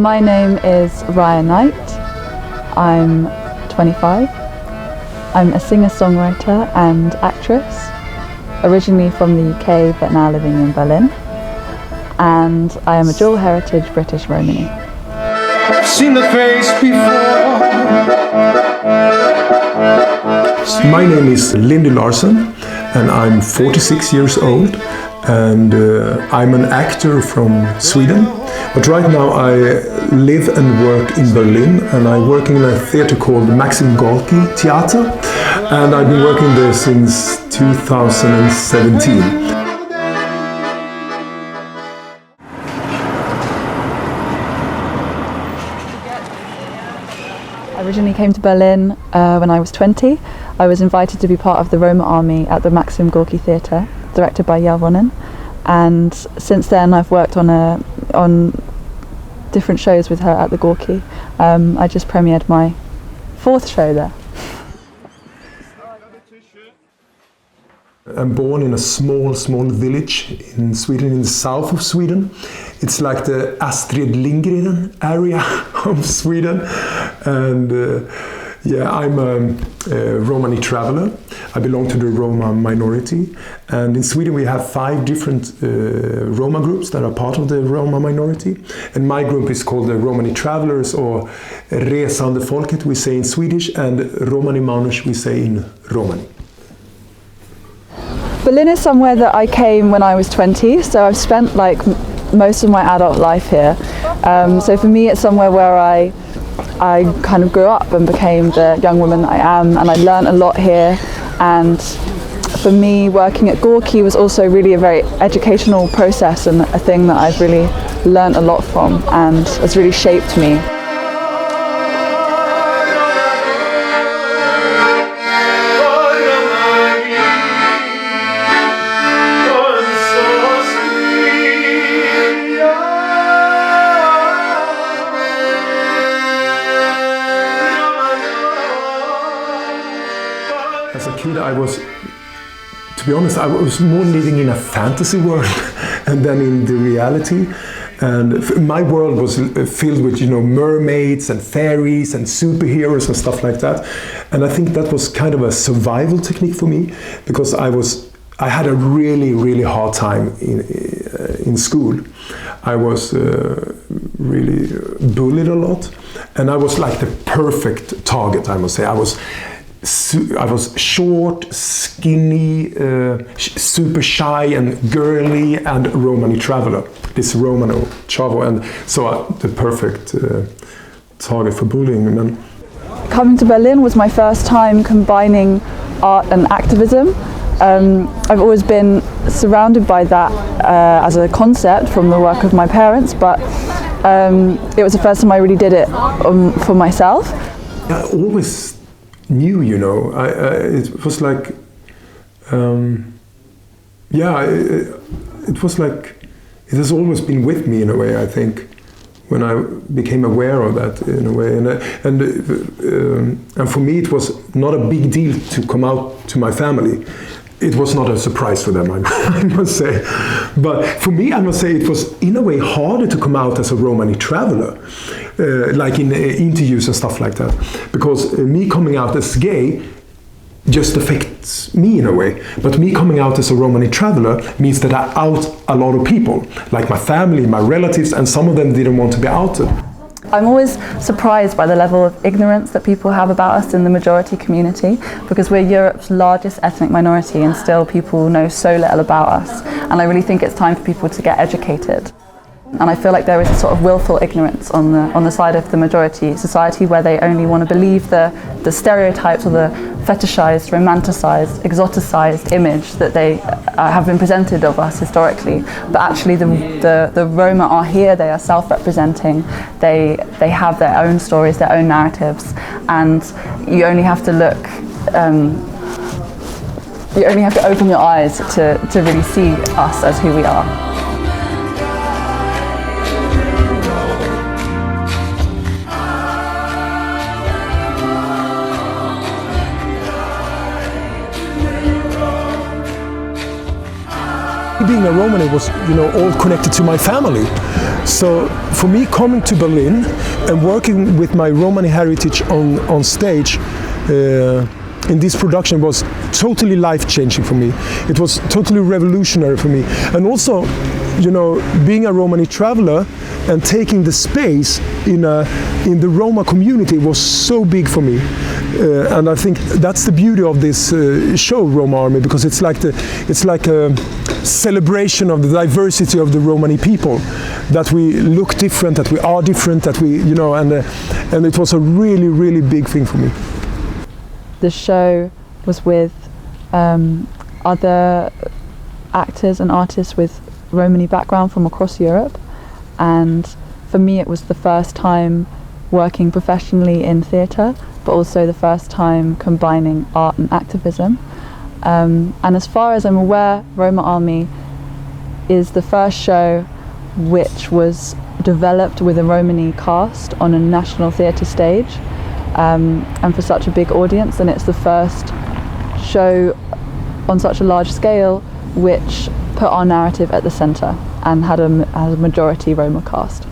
My name is Riah Knight. I'm 25. I'm a singer-songwriter and actress, originally from the UK but now living in Berlin. And I am a dual heritage British Romani. I've seen the face before. My name is Lyndon Larson and I'm 46 years old, and I'm an actor from Sweden. But right now I live and work in Berlin, and I work in a theatre called Maxim Gorki Theater, and I've been working there since 2017. I originally came to Berlin when I was 20. I was invited to be part of the Roma army at the Maxim Gorki Theatre, directed by Jovanovic, and since then I've worked on different shows with her at the Gorki. I just premiered my 4th show there. I'm born in a small village in Sweden, in the south of Sweden. It's like the Astrid Lindgren area of Sweden. And I'm a Romani Traveler. I belong to the Roma minority. And in Sweden we have 5 different Roma groups that are part of the Roma minority. And my group is called the Romani Travelers, or Resande folket we say in Swedish, and Romani Manus we say in Romani. Berlin is somewhere that I came when I was 20, so I've spent like most of my adult life here. So for me it's somewhere where I kind of grew up and became the young woman that I am, and I learned a lot here. And for me, working at Gorki was also really a very educational process, and a thing that I've really learned a lot from and has really shaped me. As a kid, to be honest, I was more living in a fantasy world and then in the reality. And my world was filled with, mermaids and fairies and superheroes and stuff like that. And I think that was kind of a survival technique for me, because I had a really hard time in school. I was really bullied a lot, and I was like the perfect target, I must say. I was short, skinny, super shy and girly, and Romani Traveler, this Romano Chavo, and so the perfect target for bullying. Coming to Berlin was my first time combining art and activism. I've always been surrounded by that as a concept from the work of my parents, but it was the first time I really did it for myself. I always knew, it was like, it was like, it has always been with me in a way, I think, when I became aware of that in a way. And for me it was not a big deal to come out to my family. It was not a surprise for them, I must say. But for me, I must say, it was in a way harder to come out as a Romani Traveler, like in interviews and stuff like that. Because me coming out as gay just affects me in a way. But me coming out as a Romani Traveler means that I out a lot of people, like my family, my relatives, and some of them didn't want to be outed. I'm always surprised by the level of ignorance that people have about us in the majority community, because we're Europe's largest ethnic minority and still people know so little about us. And I really think it's time for people to get educated. And I feel like there is a sort of willful ignorance on the side of the majority society, where they only want to believe the stereotypes or the fetishized, romanticized, exoticized image that they have been presented of us historically. But actually the Roma are here, they are self-representing, they have their own stories, their own narratives, and you only have to look, you only have to open your eyes to really see us as who we are. being a Romani was, all connected to my family. So for me, coming to Berlin and working with my Romani heritage on stage in this production was totally life-changing for me. It was totally revolutionary for me. And also, being a Romani traveler and taking the space in the Roma community was so big for me. And I think that's the beauty of this show, Roma Army, because it's like a celebration of the diversity of the Romani people, that we look different, that we are different, that we, and it was a really, really big thing for me. The show was with other actors and artists with Romani background from across Europe, and for me it was the first time working professionally in theatre, but also the first time combining art and activism. And as far as I'm aware, Roma Army is the first show which was developed with a Romani cast on a national theatre stage, and for such a big audience, and it's the first show on such a large scale which put our narrative at the centre and had a majority Roma cast.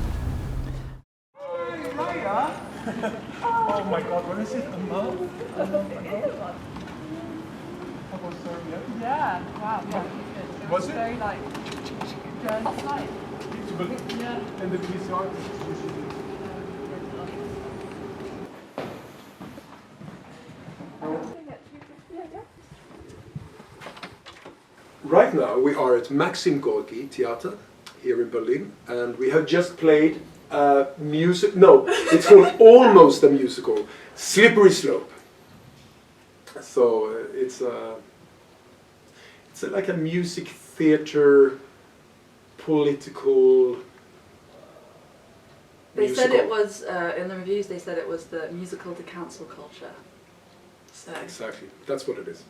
Oh my God, where is it? Yeah, wow, yeah. Was it? Very like journey side. Yeah. And the police artists. Right now we are at Maxim Gorki Theater here in Berlin, and we have just played a music. No, it's called almost a musical, Slippery Slope. So it's like a music theater, political. They musical. said it was in the reviews. They said it was the musical to cancel culture. So Exactly, that's what it is.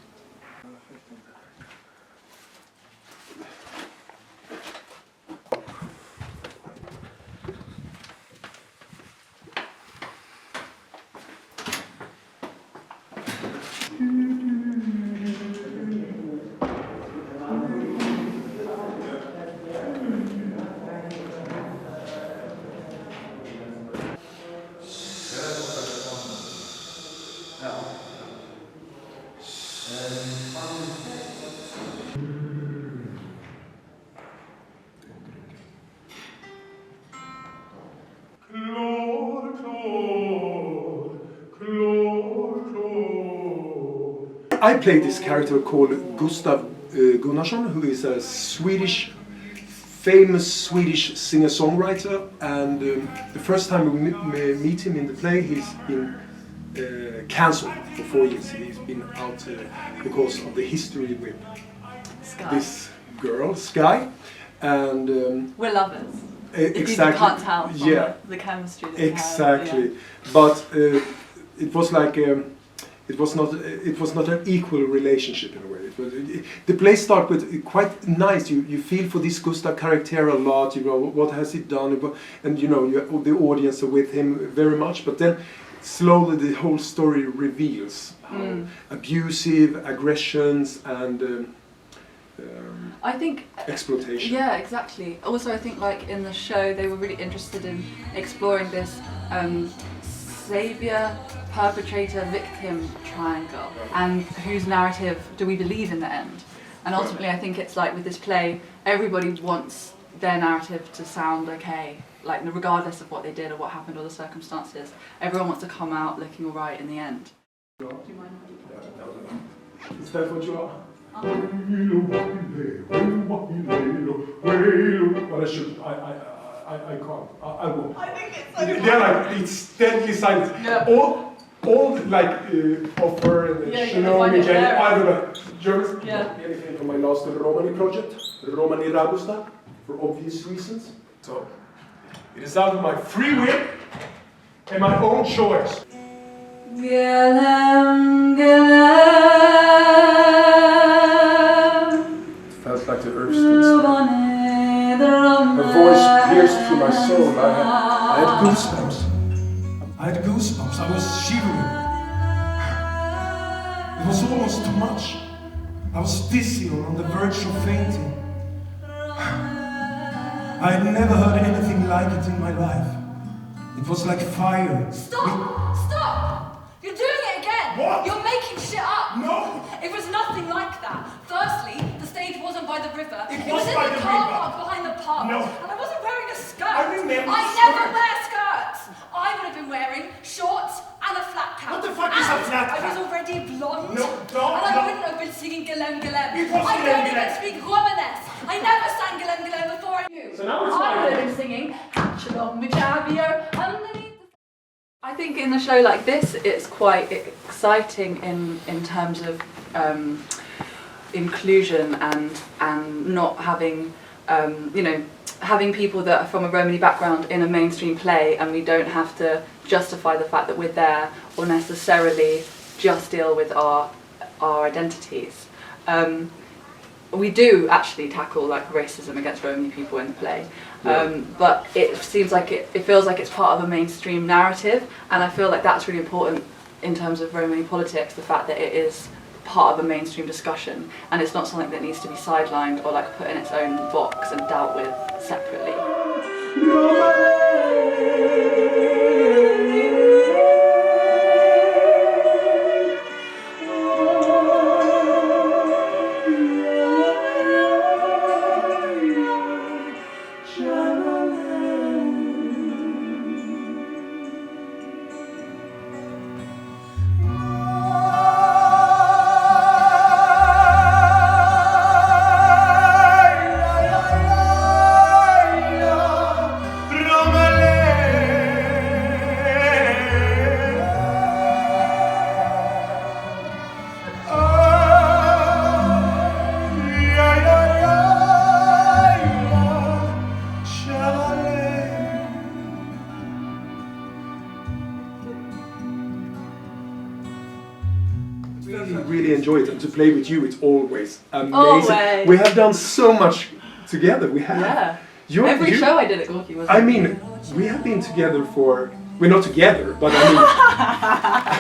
I played this character called Gustav Gunnarsson, who is a famous Swedish singer-songwriter, and the first time we meet him in the play, he's been cancelled for 4 years. He's been out because of the history with this girl, Sky, and we're lovers. Exactly. If you can't tell from the chemistry that we exactly. have, yeah. But it was like it was not an equal relationship in a way. The play started with quite nice. You feel for this Gustav character a lot. What has he done, and the audience are with him very much. But then slowly the whole story reveals how abusive, aggressions, and I think exploitation. Yeah, exactly. Also, I think like in the show they were really interested in exploring this savior, perpetrator, victim triangle, and whose narrative do we believe in the end? And ultimately, I think it's like with this play, everybody wants their narrative to sound okay, like regardless of what they did or what happened or the circumstances. Everyone wants to come out looking all right in the end. Do you mind? Is that what you are? But I can't. I won't. I think it's so They're like, it's deadly silence. Yeah. All like offer and Shinomi, I don't know. Germans, Yeah. anything from my last Romani project, Romani Traveler, for obvious reasons. So it is out of my free will and my own choice. Felt like the earth stood. Her voice pierced through my soul. I had goosebumps. I was shivering. It was almost too much. I was dizzy or on the verge of fainting. I'd never heard anything like it in my life. It was like fire. Stop! Stop! You're doing it again! What? You're making shit up! No! It was nothing like that. Firstly, the stage wasn't by the river. It was was in by the the car river. park behind the pub. No. And I wasn't wearing a skirt. I remember I the never skirt. wear skirts. I would have been wearing shorts and a flat cap. What the fuck is a And flat I was cap? already blonde. No, And I no. wouldn't have been singing Gilem Gilem. It was I Gilem don't Gilem. even speak Romanes. I never sang Gilem Gilem before I knew. So now it's I like- would have been singing Hatchalom Mijavio underneath the... I think in a show like this, it's quite exciting in terms of inclusion and not having, having people that are from a Romani background in a mainstream play, and we don't have to justify the fact that we're there or necessarily just deal with our identities. We do actually tackle like racism against Romani people in the play, but it seems like it feels like it's part of a mainstream narrative, and I feel like that's really important in terms of Romani politics, the fact that it is part of a mainstream discussion and it's not something that needs to be sidelined or like put in its own box and dealt with separately. Really enjoy it, and to play with you, it's always amazing. Always. We have done so much together. We have. Yeah. Every show I did at Gorki was. I mean, we have been together for. We're not together, but I mean.